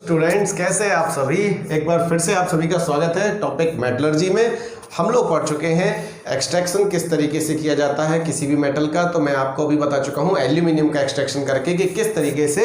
Students कैसे हैं आप सभी। एक बार फिर से आप सभी का स्वागत है टॉपिक मेटलर्जी में। हम लोग पढ़ चुके हैं एक्सट्रैक्शन किस तरीके से किया जाता है किसी भी मेटल का। तो मैं आपको अभी बता चुका हूं एल्यूमिनियम का एक्सट्रैक्शन करके कि किस तरीके से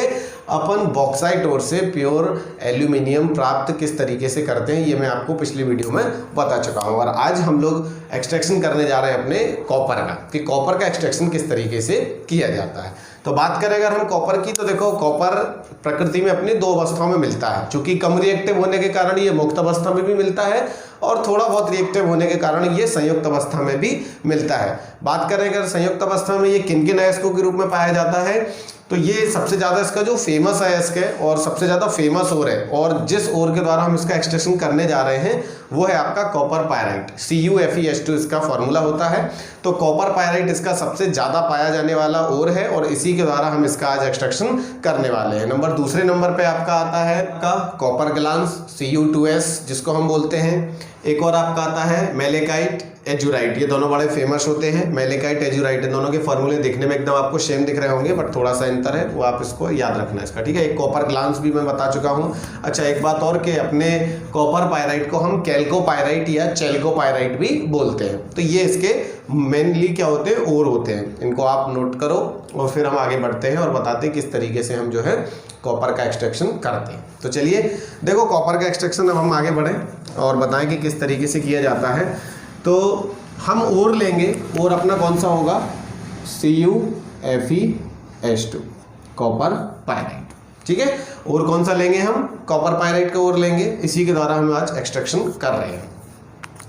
अपन बॉक्साइट ओर से प्योर एल्यूमिनियम प्राप्त किस तरीके से करते हैं, ये मैं आपको पिछली वीडियो में बता चुका हूं। और आज हम लोग एक्सट्रैक्शन करने जा रहे हैं अपने कॉपर का, कि कॉपर का एक्सट्रैक्शन किस तरीके से किया जाता है। तो बात करें अगर हम कॉपर की, तो देखो कॉपर प्रकृति में अपनी दो अवस्थाओं में मिलता है। चूंकि कम रिएक्टिव होने के कारण ये मुक्त अवस्था में भी मिलता है और थोड़ा बहुत रिएक्टिव होने के कारण ये संयुक्त अवस्था में भी मिलता है। बात करें अगर संयुक्त अवस्था में ये किन किन अयस्कों के रूप में पाया जाता है, तो ये सबसे ज़्यादा इसका जो फेमस अयस्क है और सबसे ज़्यादा फेमस ओर है, और जिस ओर के द्वारा हम इसका एक्सट्रैक्शन करने जा रहे हैं वो है आपका कॉपर पायराइट। CuFeS2 इसका फॉर्मूला होता है। तो कॉपर पायराइट इसका सबसे ज़्यादा पाया जाने वाला ओर है और इसी के द्वारा हम इसका आज एक्सट्रैक्शन करने वाले हैं। दूसरे नंबर पे आपका आता है का कॉपर ग्लांस Cu2S जिसको हम बोलते हैं। एक और आपका आता है मेलेकाइट, एजुराइट। ये दोनों बड़े फेमस होते हैं। मेलेकाइट, एजुराइट, इन दोनों के फॉर्मूले देखने में एकदम आपको सेम दिख रहे होंगे बट थोड़ा सा अंतर है, वो आप इसको याद रखना इसका, ठीक है। एक कॉपर ग्लांस भी मैं बता चुका हूँ। अच्छा, एक बात और कि अपने कॉपर पायराइट को हम कैल्कोपायराइट या चेल्कोपायराइट भी बोलते हैं। तो ये इसके मेनली क्या होते हैं, ओर होते हैं। इनको आप नोट करो और फिर हम आगे बढ़ते हैं और बताते हैं किस तरीके से हम जो है कॉपर का एक्सट्रैक्शन करते हैं। तो चलिए देखो कॉपर का एक्सट्रैक्शन अब हम आगे बढ़ें और बताएं कि किस तरीके से किया जाता है। तो हम ओर लेंगे, ओर अपना कौन सा होगा, CuFeS2 कॉपर पायराइट, ठीक है। और कौन सा लेंगे हम, कॉपर पायराइट का ओर लेंगे, इसी के द्वारा हम आज एक्सट्रैक्शन कर रहे हैं।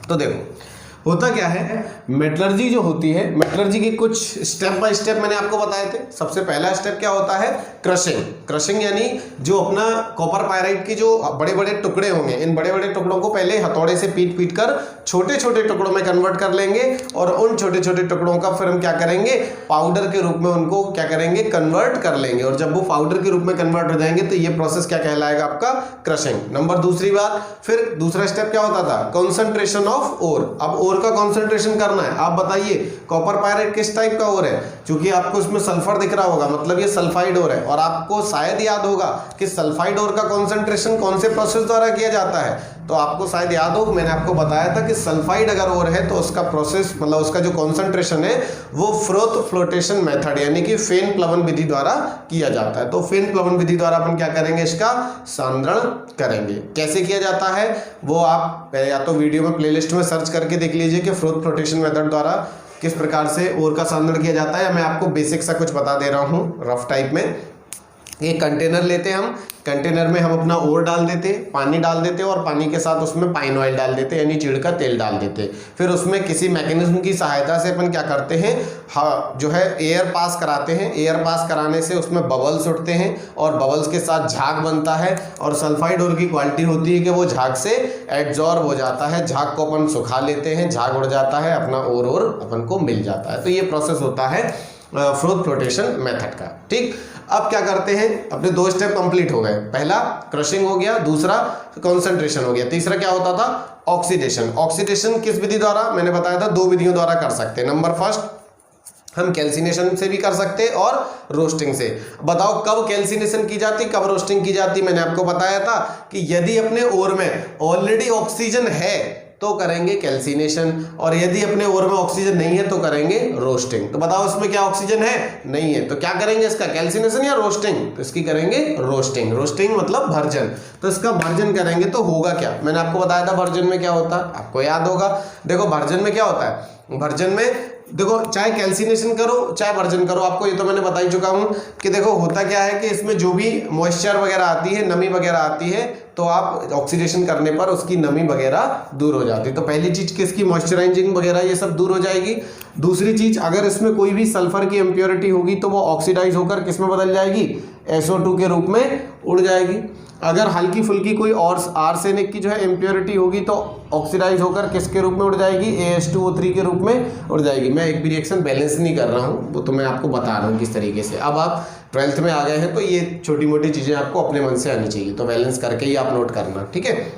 तो देखो होता क्या है, मेटलर्जी जो होती है, मेटलर्जी के कुछ स्टेप बाय स्टेप मैंने आपको बताए थे। सबसे पहला स्टेप क्या होता है, क्रशिंग। क्रशिंग यानी जो अपना कॉपर पायराइट के जो बड़े बड़े टुकड़े होंगे, इन बड़े बड़े टुकड़ों को पहले हथौड़े से पीट पीट कर छोटे छोटे टुकड़ों में कन्वर्ट कर लेंगे और उन छोटे छोटे टुकड़ों का फिर हम क्या करेंगे, पाउडर के रूप में उनको क्या करेंगे, कन्वर्ट कर लेंगे। और जब वो पाउडर के रूप में कन्वर्ट हो जाएंगे तो ये प्रोसेस क्या कहलाएगा, आपका क्रशिंग। दूसरी बात, फिर दूसरा स्टेप क्या होता था, कॉन्सेंट्रेशन ऑफ ओर। अब ओर का कॉन्सेंट्रेशन करना है। आप बताइए कॉपर पायराइट किस टाइप का ओर है, क्योंकि आपको इसमें सल्फर दिख रहा होगा, मतलब ये सल्फाइड ओर है। और आपको शायद याद होगा कि सल्फाइड ओर का कॉन्सेंट्रेशन कौन से प्रोसेस द्वारा किया जाता है। तो आपको शायद याद हो, मैंने आपको बताया था कि सल्फाइड अगर ओर है तो उसका प्रोसेस, मतलब उसका जो कॉन्सेंट्रेशन है वो फ्रोथ फ्लोटेशन मेथड यानी कि फेन प्लवन विधि द्वारा किया जाता है। तो फेन प्लवन विधि द्वारा अपन क्या करेंगे, इसका सांद्रण करेंगे। कैसे किया जाता है वो आप या तो वीडियो में प्लेलिस्ट में सर्च करके देख लीजिए कि फ्रोथ फ्लोटेशन मेथड द्वारा किस प्रकार से ओर का सांद्रण किया जाता है। मैं आपको बेसिक सा कुछ बता दे रहा हूँ रफ टाइप में। एक कंटेनर लेते हैं हम, कंटेनर में हम अपना ओर डाल देते, पानी डाल देते और पानी के साथ उसमें पाइन ऑयल डाल देते यानी चीड़ का तेल डाल देते। फिर उसमें किसी मैकेनिज्म की सहायता से अपन क्या करते हैं, जो है एयर पास कराते हैं। एयर पास कराने से उसमें बबल्स उठते हैं और बबल्स के साथ झाग बनता है। और सल्फाइड ओर की क्वालिटी होती है कि वो झाग से एब्जॉर्ब हो जाता है, झाग को अपन सुखा लेते हैं, झाग उड़ जाता है, अपना ओर अपन को मिल जाता है। तो ये प्रोसेस होता है फ्रोथ फ्लोटेशन मेथड का, ठीक। अब क्या करते हैं, अपने दो स्टेप कंप्लीट हो गए। पहला क्रशिंग हो गया, दूसरा कंसंट्रेशन हो गया, तीसरा क्या होता था, ऑक्सीडेशन। ऑक्सीडेशन किस विधि द्वारा, मैंने बताया था 2 विधियों द्वारा कर सकते हैं। नंबर फर्स्ट हम कैल्सिनेशन से भी कर सकते हैं और रोस्टिंग से। बताओ कब कैल्सिनेशन की जाती, कब रोस्टिंग की जाती। मैंने आपको बताया था कि यदि अपने ओर में ऑलरेडी ऑक्सीजन है तो करेंगे कैल्सिनेशन, और यदि अपने ओर में ऑक्सीजन नहीं है तो करेंगे रोस्टिंग। तो बताओ इसमें क्या ऑक्सीजन है, नहीं है, तो क्या करेंगे इसका, कैल्सिनेशन या रोस्टिंग। तो इसकी करेंगे रोस्टिंग। रोस्टिंग मतलब भर्जन। तो इसका भर्जन करेंगे तो होगा क्या, मैंने आपको बताया था भर्जन में क्या होता है, आपको याद होगा। देखो भर्जन में क्या होता है, भर्जन में देखो चाहे कैल्सिनेशन करो चाहे भर्जन करो, आपको ये तो मैंने बता ही चुका हूं कि देखो होता क्या है कि इसमें जो भी मॉइस्चर वगैरह आती है, नमी वगैरह आती है, तो आप ऑक्सीडेशन करने पर उसकी नमी वगैरह दूर हो जाती है। तो पहली चीज किसकी, मॉइस्चराइजिंग वगैरह ये सब दूर हो जाएगी। दूसरी चीज, अगर इसमें कोई भी सल्फर की इम्प्योरिटी होगी तो वो ऑक्सीडाइज होकर किस में बदल जाएगी, SO2 के रूप में उड़ जाएगी। अगर हल्की फुल्की कोई और आर्सेनिक की जो है इम्प्योरिटी होगी तो ऑक्सीडाइज होकर किसके रूप में उड़ जाएगी, AS2O3 के रूप में उड़ जाएगी। मैं एक भी रिएक्शन बैलेंस नहीं कर रहा हूँ, वो तो मैं आपको बता रहा हूँ किस तरीके से। अब आप 12th में आ गए हैं तो ये छोटी मोटी चीज़ें आपको अपने मन से आनी चाहिए, तो बैलेंस करके ही आप नोट करना, ठीक है,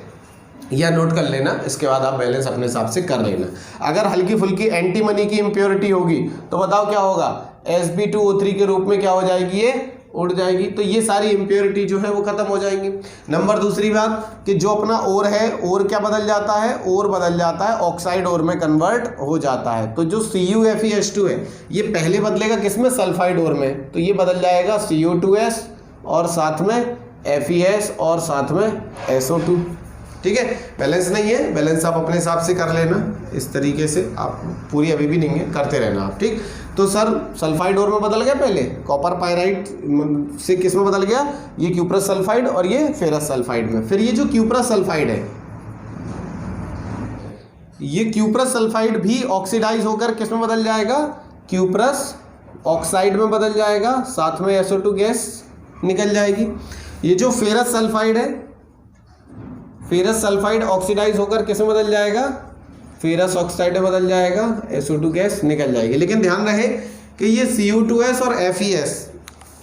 या नोट कर लेना, इसके बाद आप बैलेंस अपने हिसाब से कर लेना। अगर हल्की फुल्की एंटीमनी की इम्प्योरिटी होगी तो बताओ क्या होगा, Sb2O3 के रूप में क्या हो जाएगी, ये उड़ जाएगी। तो ये सारी इम्प्योरिटी जो है वो खत्म हो जाएंगी। नंबर दूसरी बात कि जो अपना ओर है, ओर क्या बदल जाता है, ओर बदल जाता है ऑक्साइड ओर में कन्वर्ट हो जाता है। तो जो CuFeS2 है ये पहले बदलेगा किसमें, सल्फाइड ओर में, तो ये बदल जाएगा CO2S और साथ में FeS और साथ में SO2। ठीक है, बैलेंस नहीं है, बैलेंस आप अपने हिसाब से कर लेना इस तरीके से, आप पूरी अभी भी नहीं है, करते रहना आप। ठीक, तो सर सल्फाइड ओर में बदल गया, पहले कॉपर पायराइट से किस में बदल गया, ये क्यूप्रस सल्फाइड और ये फेरस सल्फाइड में। फिर ये जो क्यूप्रस सल्फाइड है, ये क्यूप्रस सल्फाइड भी ऑक्सीडाइज होकर किस में बदल जाएगा, क्यूप्रस ऑक्साइड में बदल जाएगा, साथ में SO2 गैस निकल जाएगी। ये जो फेरस सल्फाइड है, फेरस सल्फाइड ऑक्सीडाइज होकर किस में बदल जाएगा, फेरस ऑक्साइड में बदल जाएगा, SO2 गैस निकल जाएगी। लेकिन ध्यान रहे कि ये CO2S और FeS,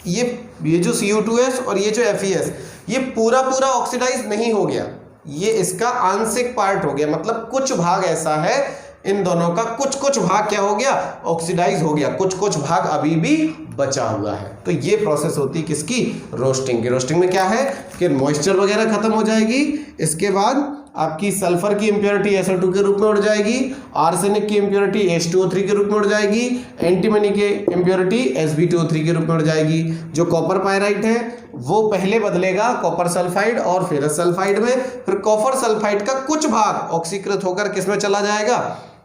ये जो CO2S और ये जो FeS, ये पूरा ऑक्सीडाइज नहीं हो गया, ये इसका आंशिक पार्ट हो गया। मतलब कुछ भाग ऐसा है इन दोनों का, कुछ भाग क्या हो गया, ऑक्सीडाइज हो गया, कुछ भाग अभी भी बचा हुआ है। तो ये प्रोसेस होती है किसकी, रोस्टिंग की। रोस्टिंग में क्या है कि मॉइस्चर वगैरह खत्म हो जाएगी, इसके बाद आपकी सल्फर की इम्प्योरिटी SO2 के रूप में उड़ जाएगी, आर्सेनिक की इम्प्योरिटी H2O3 के रूप में उड़ जाएगी, एंटीमनी की इम्प्योरिटी Sb2O3 के रूप में उड़ जाएगी। जो कॉपर पायराइट है वो पहले बदलेगा कॉपर सल्फाइड और फेरस सल्फाइड में, फिर कॉपर सल्फाइड का कुछ भाग ऑक्सीकृत होकर किस में चला जाएगा,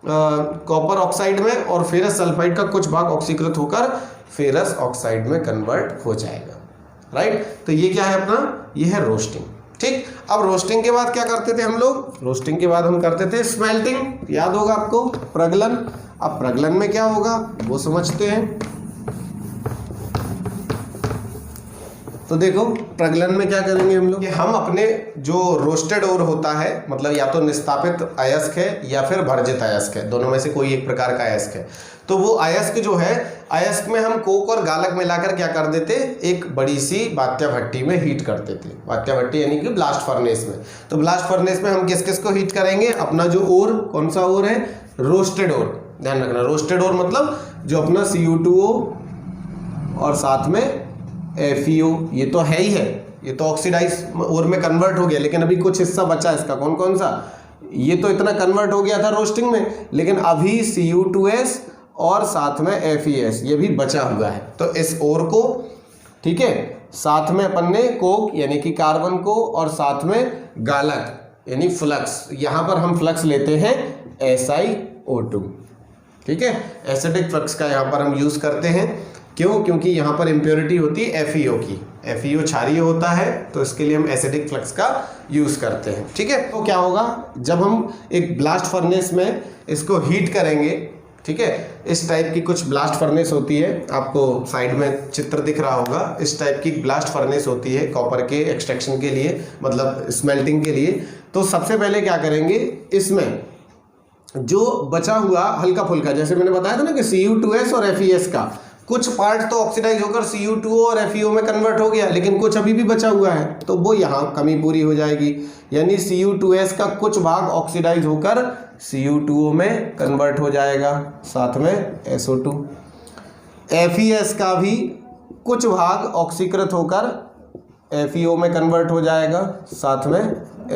कॉपर ऑक्साइड में, और फेरस सल्फाइड का कुछ भाग ऑक्सीकृत होकर फेरस ऑक्साइड में कन्वर्ट हो जाएगा। राइट, तो ये क्या है अपना, ये है रोस्टिंग। ठीक, अब रोस्टिंग के बाद क्या करते थे हम लोग, रोस्टिंग के बाद हम करते थे स्मेल्टिंग, याद होगा आपको, प्रगलन। अब प्रगलन में क्या होगा वो समझते हैं। तो देखो प्रगलन में क्या करेंगे हम लोग, हम अपने जो रोस्टेड ओर होता है, मतलब या तो निस्तापित अयस्क है या फिर भर्जित अयस्क है, दोनों में से कोई एक प्रकार का अयस्क है। तो वो अयस्क जो है, अयस्क में हम कोक और गालक मिलाकर क्या कर देते, एक बड़ी सी बात्या भट्टी में हीट करते थे। बात्या भट्टी यानी कि ब्लास्ट फर्नेस में। तो ब्लास्ट फर्नेस में हम किस किस को हीट करेंगे, अपना जो ओर, कौन सा ओर है, रोस्टेड ओर। ध्यान रखना, रोस्टेड ओर मतलब जो अपना CO2O और साथ में FeO, ये तो है ही है, ये तो ऑक्सीडाइज ओर में कन्वर्ट हो गया, लेकिन अभी कुछ हिस्सा बचा इसका, कौन कौन सा, ये तो इतना कन्वर्ट हो गया था रोस्टिंग में, लेकिन अभी CO2S और साथ में FeS ये भी बचा हुआ है। तो इस ओर को, ठीक है, साथ में अपन ने कोक यानी कि कार्बन को, और साथ में गालक यानी फ्लक्स, यहाँ पर हम फ्लक्स लेते हैं SiO2। ठीक है, एसिडिक फ्लक्स का यहाँ पर हम यूज करते हैं। क्यों, क्योंकि यहाँ पर इम्प्योरिटी होती है FeO की, FeO क्षारीय होता है, तो इसके लिए हम एसिडिक फ्लक्स का यूज करते हैं। ठीक है, तो क्या होगा, जब हम एक ब्लास्ट फर्नेस में इसको हीट करेंगे, ठीक है, इस टाइप की कुछ ब्लास्ट फर्नेस होती है, आपको साइड में चित्र दिख रहा होगा, इस टाइप की ब्लास्ट फर्नेस होती है कॉपर के एक्सट्रैक्शन के लिए, मतलब स्मेल्टिंग के लिए। तो सबसे पहले क्या करेंगे, इसमें जो बचा हुआ हल्का फुल्का, जैसे मैंने बताया था ना कि CO2S और FeS का कुछ पार्ट तो ऑक्सीडाइज होकर CO2O और FeO में कन्वर्ट हो गया, लेकिन कुछ अभी भी बचा हुआ है, तो वो यहाँ कमी पूरी हो जाएगी। यानी CO2S का कुछ भाग ऑक्सीडाइज होकर CO2O में कन्वर्ट हो जाएगा, साथ में SO2। FeS का भी कुछ भाग ऑक्सीकृत होकर FeO में कन्वर्ट हो जाएगा, साथ में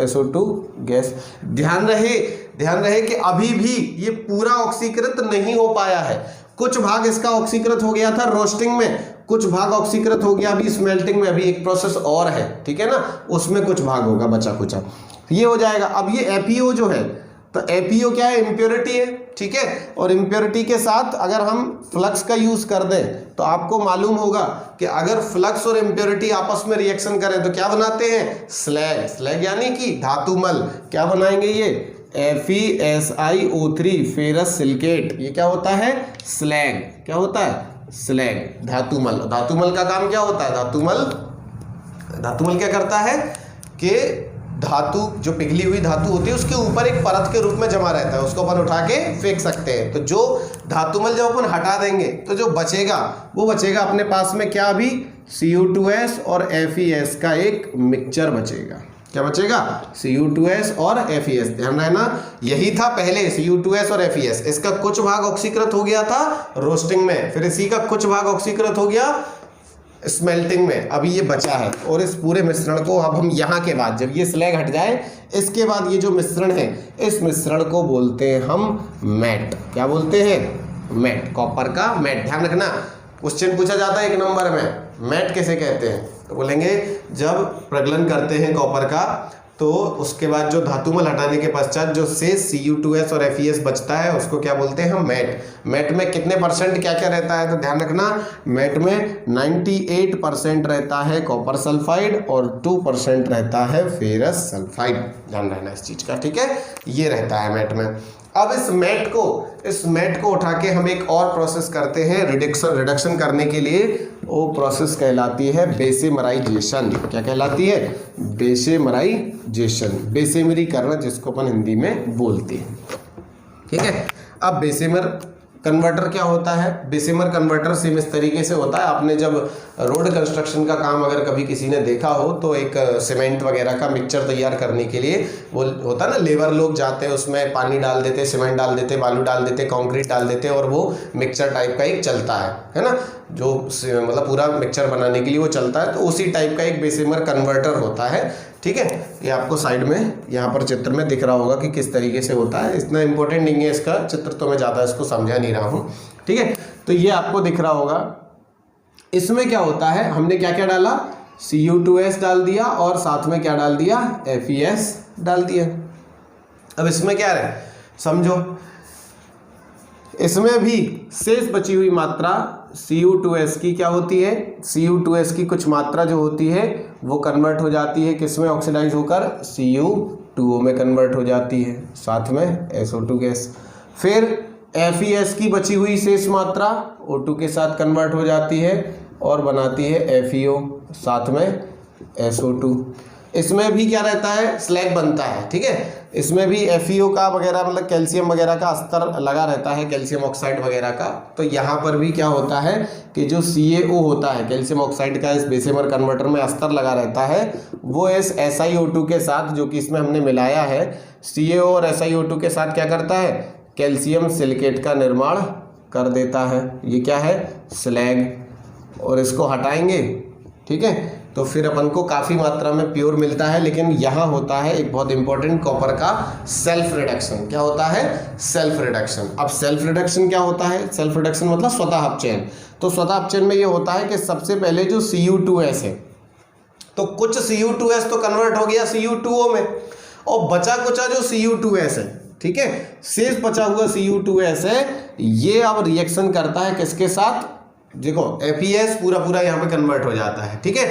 SO2 गैस। ध्यान रहे कि अभी भी ये पूरा ऑक्सीकृत नहीं हो पाया है, कुछ भाग इसका ऑक्सीकृत हो गया था रोस्टिंग में, कुछ भाग ऑक्सीकृत हो गया अभी स्मेल्टिंग में, अभी एक प्रोसेस और है, ठीक है ना, उसमें कुछ भाग होगा बचा कुचा, ये हो जाएगा। अब ये FeO जो है, तो FeO क्या है, इम्प्योरिटी है, ठीक है, और इम्प्योरिटी के साथ अगर हम फ्लक्स का यूज कर दें तो आपको मालूम होगा कि अगर फ्लक्स और इम्प्योरिटी आपस में रिएक्शन करें तो क्या बनाते हैं, स्लैग। स्लैग यानी कि धातुमल। क्या बनाएंगे ये, FeSiO3 फेरस सिलिकेट, ये क्या होता है, स्लैग। क्या होता है, स्लैग, धातुमल। धातुमल का काम क्या होता है, धातुमल क्या करता है कि धातु, जो पिघली हुई धातु होती है उसके ऊपर एक परत के रूप में जमा रहता है, उसको अपन उठा के फेंक सकते हैं। तो जो धातुमल जब अपन हटा देंगे तो जो बचेगा वो बचेगा अपने पास में क्या, अभी CO2S और FeS का एक मिक्सचर बचेगा। क्या बचेगा, CO2S और FeS। ध्यान रहना, यही था पहले CO2S और FeS, इसका कुछ भाग ऑक्सीकृत हो गया था रोस्टिंग में, फिर इसी का कुछ भाग ऑक्सीकृत हो गया स्मेल्टिंग में अभी ये बचा है, और इस पूरे मिश्रण को अब हम यहाँ के बाद जब ये स्लैग हट जाए इसके बाद ये जो मिश्रण है इस मिश्रण को बोलते हैं हम मैट। क्या बोलते हैं? मैट। कॉपर का मैट। ध्यान रखना क्वेश्चन पूछा जाता है 1 नंबर में, मैट कैसे कहते हैं? तो बोलेंगे जब प्रगलन करते हैं कॉपर का तो उसके बाद जो धातुमल हटाने के पश्चात जो शेष Cu2S और Fe बचता है उसको क्या बोलते हैं हम? मैट। मैट में कितने परसेंट क्या क्या रहता है? तो ध्यान रखना मैट में 98% रहता है कॉपर सल्फाइड और 2% रहता है फेरस सल्फाइड। ध्यान रखना इस चीज का, ठीक है? ये रहता है मैट में। अब इस मैट को उठा के हम एक और प्रोसेस करते हैं रिडक्शन करने के लिए। वो प्रोसेस कहलाती है बेसेमराइजेशन। क्या कहलाती है? बेसेमराइजेशन, बेसेमरीकरण जिसको अपन हिंदी में बोलते हैं। ठीक है। अब बेसेमर कन्वर्टर क्या होता है? बेसेमर कन्वर्टर सेम इस तरीके से होता है। आपने जब रोड कंस्ट्रक्शन का काम अगर कभी किसी ने देखा हो तो एक सीमेंट वगैरह का मिक्सचर तैयार करने के लिए वो होता है ना, लेबर लोग जाते हैं उसमें पानी डाल देते, सीमेंट डाल देते, बालू डाल देते, कंक्रीट डाल देते और वो मिक्सचर टाइप का एक चलता है ना, जो मतलब पूरा मिक्सचर बनाने के लिए वो चलता है। तो उसी टाइप का एक बेसेमर कन्वर्टर होता है। ठीक है, ये आपको साइड में यहाँ पर चित्र में दिख रहा होगा कि किस तरीके से होता है। इतना इंपॉर्टेंट नहीं है इसका चित्र, तो मैं ज़्यादा इसको समझा नहीं रहा हूँ। ठीक है, तो ये आपको दिख रहा होगा। इसमें क्या होता है, हमने क्या क्या डाला? Cu2S डाल दिया और साथ में क्या डाल दिया? FeS डाल दिया। अब इसमें क्या है समझो, इसमें भी शेष बची हुई मात्रा Cu2S की क्या होती है? Cu2S की कुछ मात्रा जो होती है वो कन्वर्ट हो जाती है किसमें? ऑक्सीडाइज होकर Cu2O में कन्वर्ट हो जाती है, साथ में SO2 गैस। फिर FeS की बची हुई शेष मात्रा O2 के साथ कन्वर्ट हो जाती है और बनाती है FeO, साथ में SO2। इसमें भी क्या रहता है? स्लैग बनता है। ठीक है, इसमें भी FeO का वगैरह मतलब कैल्शियम वगैरह का अस्तर लगा रहता है, कैल्शियम ऑक्साइड वगैरह का। तो यहाँ पर भी क्या होता है कि जो CaO होता है, कैल्शियम ऑक्साइड का इस बेसेमर कन्वर्टर में अस्तर लगा रहता है, वो इस SiO2 के साथ जो कि इसमें हमने मिलाया है, CaO और SiO2 के साथ क्या करता है? कैल्शियम सिलिकेट का निर्माण कर देता है। ये क्या है? स्लैग। और इसको हटाएंगे, ठीक है, तो फिर अपन को काफ़ी मात्रा में प्योर मिलता है। लेकिन यहाँ होता है एक बहुत इंपॉर्टेंट कॉपर का सेल्फ रिडक्शन। क्या होता है? Self reduction. अब सेल्फ रिडक्शन क्या होता है? सेल्फ रिडक्शन मतलब स्वतः अपचयन। तो स्वतः अपचयन में ये होता है कि सबसे पहले जो Cu2S है, तो कुछ Cu2S तो कन्वर्ट हो गया Cu2O में, और बचा कुचा जो Cu2S है, ठीक है, शेष बचा हुआ Cu2S है, ये अब रिएक्शन करता है किसके साथ? देखो FeS पूरा यहाँ पे कन्वर्ट हो जाता है। ठीक है,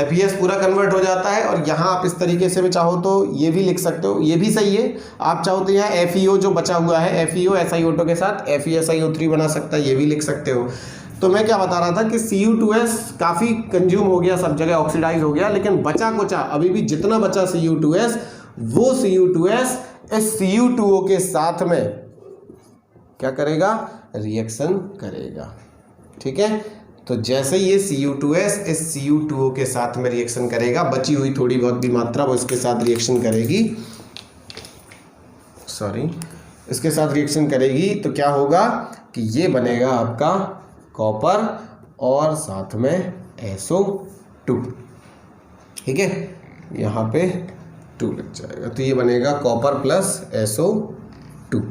FeS पूरा कन्वर्ट हो जाता है। और यहाँ आप इस तरीके से भी चाहो तो ये भी लिख सकते हो, ये भी सही है। आप चाहो तो यहाँ FeO जो बचा हुआ है, FeO SiO2 के साथ FeSiO3 बना सकता है, ये भी लिख सकते हो। तो मैं क्या बता रहा था कि Cu2S काफ़ी कंज्यूम हो गया, सब जगह ऑक्सीडाइज हो गया, लेकिन बचा कुचा अभी भी जितना बचा Cu2S, वो Cu2S इस Cu2O के साथ में क्या करेगा? रिएक्शन करेगा। ठीक है, तो जैसे ये Cu2S इस Cu2O के साथ में रिएक्शन करेगा, बची हुई थोड़ी बहुत भी मात्रा वो इसके साथ रिएक्शन करेगी, इसके साथ रिएक्शन करेगी। तो क्या होगा कि ये बनेगा आपका कॉपर और साथ में SO2। ठीक है, यहाँ पे 2 लग जाएगा, तो ये बनेगा कॉपर प्लस SO2।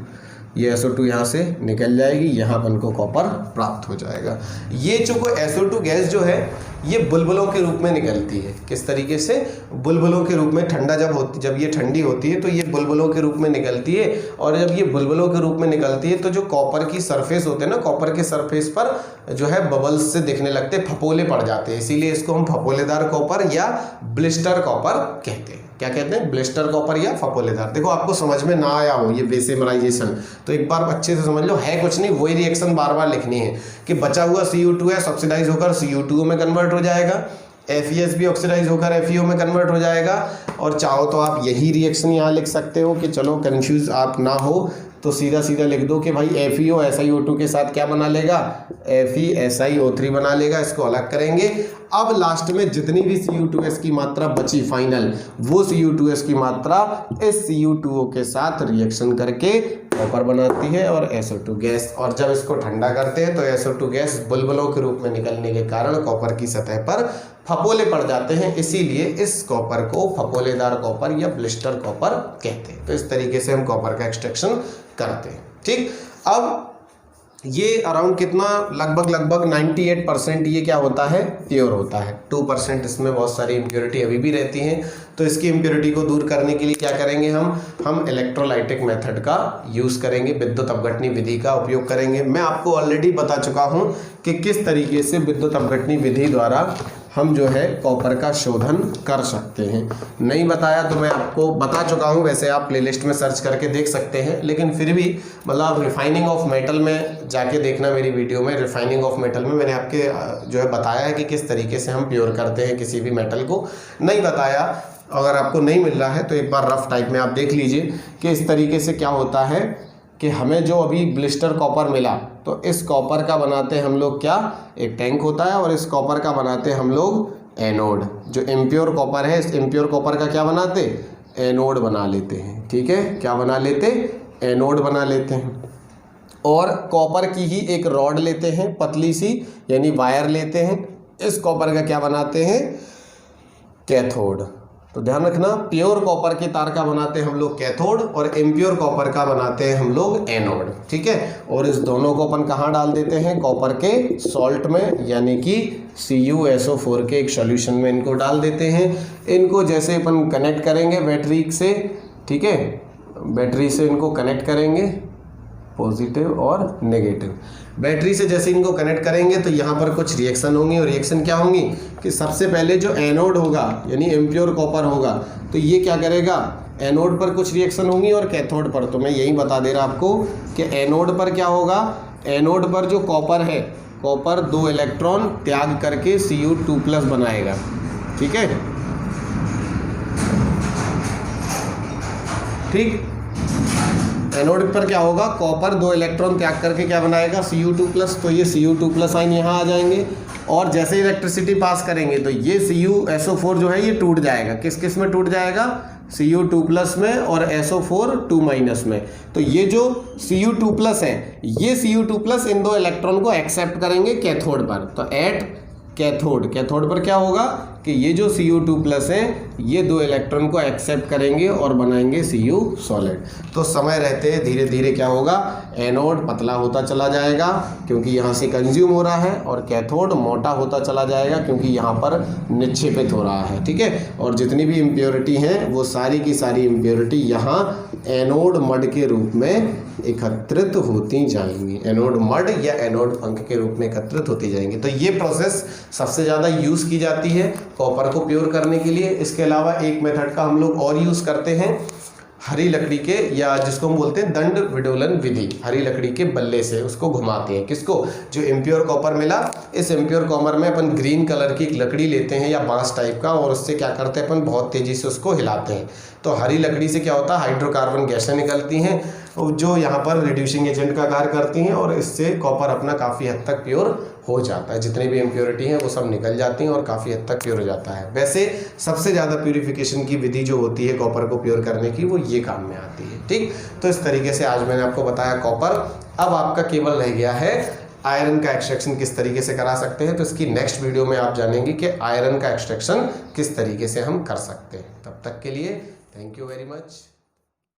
ये SO2 यहाँ से निकल जाएगी, यहाँ अपन को कॉपर प्राप्त हो जाएगा। ये जो SO2 गैस जो है ये बुलबुलों के रूप में निकलती है। किस तरीके से? बुलबुलों के रूप में। ठंडा जब ये ठंडी होती है तो ये बुलबुलों के रूप में निकलती है। और जब ये बुलबुलों के रूप में निकलती है तो जो कॉपर की सरफेस होते हैं ना, कॉपर के सरफेस पर जो है बबल्स से दिखने लगते, फपोले पड़ जाते हैं। इसीलिए इसको हम फपोलेदार कॉपर या ब्लिस्टर कॉपर कहते हैं। क्या कहते हैं? ब्लिस्टर कॉपर या फपोलेदार। देखो आपको समझ में ना आया हो ये बेसेमराइजेशन, तो एक बार अच्छे से समझ लो, है कुछ नहीं, वही रिएक्शन बार बार लिखनी है कि बचा हुआ Cu2S ऑक्सीडाइज होकर Cu2O में कन्वर्ट हो जाएगा, FeS भी ऑक्सीडाइज होकर FeO में कन्वर्ट हो जाएगा। और चाहो तो आप यही रिएक्शन यहाँ लिख सकते हो कि चलो कंफ्यूज आप ना हो तो सीधा सीधा लिख दो कि भाई FeO SiO2 के साथ क्या बना लेगा? FeSiO3 बना लेगा, इसको अलग करेंगे। अब लास्ट में जितनी भी Cu2S की मात्रा बची फाइनल, वो Cu2S की मात्रा इस Cu2O के साथ रिएक्शन करके कॉपर बनाती है और SO2 गैस। और जब इसको ठंडा करते हैं तो SO2 गैस बुलबुलों के रूप में निकलने के कारण कॉपर की सतह पर फपोले पड़ जाते हैं, इसीलिए इस कॉपर को फपोलेदार कॉपर या ब्लिस्टर कॉपर कहते हैं। तो इस तरीके से हम कॉपर का एक्सट्रैक्शन करते हैं। ठीक, अब ये अराउंड कितना, लगभग 98% ये क्या होता है, प्योर होता है। 2% इसमें बहुत सारी इम्प्योरिटी अभी भी रहती हैं, तो इसकी इम्प्योरिटी को दूर करने के लिए क्या करेंगे हम इलेक्ट्रोलाइटिक मेथड का यूज़ करेंगे, विद्युत अपघटनी विधि का उपयोग करेंगे। मैं आपको ऑलरेडी बता चुका हूँ कि किस तरीके से विद्युत अपघटनी विधि द्वारा हम जो है कॉपर का शोधन कर सकते हैं। नहीं बताया तो मैं आपको बता चुका हूं, वैसे आप प्लेलिस्ट में सर्च करके देख सकते हैं, लेकिन फिर भी मतलब रिफाइनिंग ऑफ मेटल में जाके देखना, मेरी वीडियो में रिफाइनिंग ऑफ मेटल में मैंने आपके जो है बताया है कि किस तरीके से हम प्योर करते हैं किसी भी मेटल को। नहीं बताया, अगर आपको नहीं मिल रहा है तो एक बार रफ टाइप में आप देख लीजिए कि इस तरीके से क्या होता है कि हमें जो अभी ब्लिस्टर कॉपर मिला, तो इस कॉपर का बनाते हम लोग क्या, एक टैंक होता है और इस कॉपर का बनाते हम लोग एनोड। जो इम्प्योर कॉपर है, इस इम्प्योर कॉपर का क्या बनाते, एनोड बना लेते हैं। ठीक है, क्या बना लेते, एनोड बना लेते हैं। और कॉपर की ही एक रॉड लेते हैं पतली सी, यानी वायर लेते हैं, इस कॉपर का क्या बनाते हैं, कैथोड। तो ध्यान रखना, प्योर कॉपर के तार का बनाते हैं हम लोग कैथोड और इम्प्योर कॉपर का बनाते हैं हम लोग एनोड। ठीक है, और इस दोनों को अपन कहाँ डाल देते हैं, कॉपर के सॉल्ट में, यानी कि CuSO4 के एक सॉल्यूशन में इनको डाल देते हैं। इनको जैसे अपन कनेक्ट करेंगे बैटरी से, ठीक है, बैटरी से इनको कनेक्ट करेंगे, पॉजिटिव और नेगेटिव। बैटरी से जैसे इनको कनेक्ट करेंगे तो यहाँ पर कुछ रिएक्शन होंगी, और रिएक्शन क्या होंगी कि सबसे पहले जो एनोड होगा यानी इम्प्योर कॉपर होगा, तो ये क्या करेगा, एनोड पर कुछ रिएक्शन होंगी और कैथोड पर। तो मैं यही बता दे रहा आपको कि एनोड पर क्या होगा, एनोड पर जो कॉपर है, कॉपर 2 इलेक्ट्रॉन त्याग करके Cu2+ बनाएगा। ठीक है, ठीक, एनोड पर क्या होगा, कॉपर 2 इलेक्ट्रॉन त्याग करके क्या बनाएगा, Cu2+। तो ये Cu2+ आयन यहाँ आ जाएंगे, और जैसे इलेक्ट्रिसिटी पास करेंगे तो ये CuSO4 जो है ये टूट जाएगा। किस किस में टूट जाएगा, Cu2+ में और SO4 2- में। तो ये जो Cu2+ है, ये Cu2+ इन 2 इलेक्ट्रॉन को एक्सेप्ट करेंगे कैथोड पर। तो एट कैथोड, कैथोड पर क्या होगा कि ये जो Cu2+ है ये 2 इलेक्ट्रॉन को एक्सेप्ट करेंगे और बनाएंगे Cu सॉलिड। तो समय रहते धीरे धीरे क्या होगा, एनोड पतला होता चला जाएगा क्योंकि यहाँ से कंज्यूम हो रहा है, और कैथोड मोटा होता चला जाएगा क्योंकि यहाँ पर निक्षेपित हो रहा है। ठीक है, और जितनी भी इम्प्योरिटी हैं वो सारी की सारी इम्प्योरिटी यहाँ एनोड मड के रूप में एकत्रित होती जाएंगी, एनोड मड या एनोड पंख के रूप में एकत्रित होती जाएंगी। तो ये प्रोसेस सबसे ज़्यादा यूज़ की जाती है कॉपर को प्योर करने के लिए। इसके अलावा एक मेथड का हम लोग और यूज़ करते हैं, हरी लकड़ी के, या जिसको हम बोलते हैं दंड विडोलन विधि। हरी लकड़ी के बल्ले से उसको घुमाते हैं, किसको, जो इम्प्योर कॉपर मिला, इस इम्प्योर कॉपर में अपन ग्रीन कलर की एक लकड़ी लेते हैं या बांस टाइप का, और उससे क्या करते हैं अपन, बहुत तेज़ी से उसको हिलाते हैं। तो हरी लकड़ी से क्या होता है, हाइड्रोकार्बन गैसें निकलती हैं जो यहाँ पर रिड्यूसिंग एजेंट का कार्य करती हैं, और इससे कॉपर अपना काफ़ी हद तक प्योर हो जाता है। जितनी भी इम्प्योरिटी हैं वो सब निकल जाती हैं और काफ़ी हद तक प्योर हो जाता है। वैसे सबसे ज़्यादा प्यूरिफिकेशन की विधि जो होती है कॉपर को प्योर करने की, वो ये काम में आती है। ठीक, तो इस तरीके से आज मैंने आपको बताया कॉपर। अब आपका केवल रह गया है आयरन का एक्सट्रैक्शन किस तरीके से करा सकते हैं। तो इसकी नेक्स्ट वीडियो में आप जानेंगे कि आयरन का एक्सट्रैक्शन किस तरीके से हम कर सकते हैं। तब तक के लिए थैंक यू वेरी मच।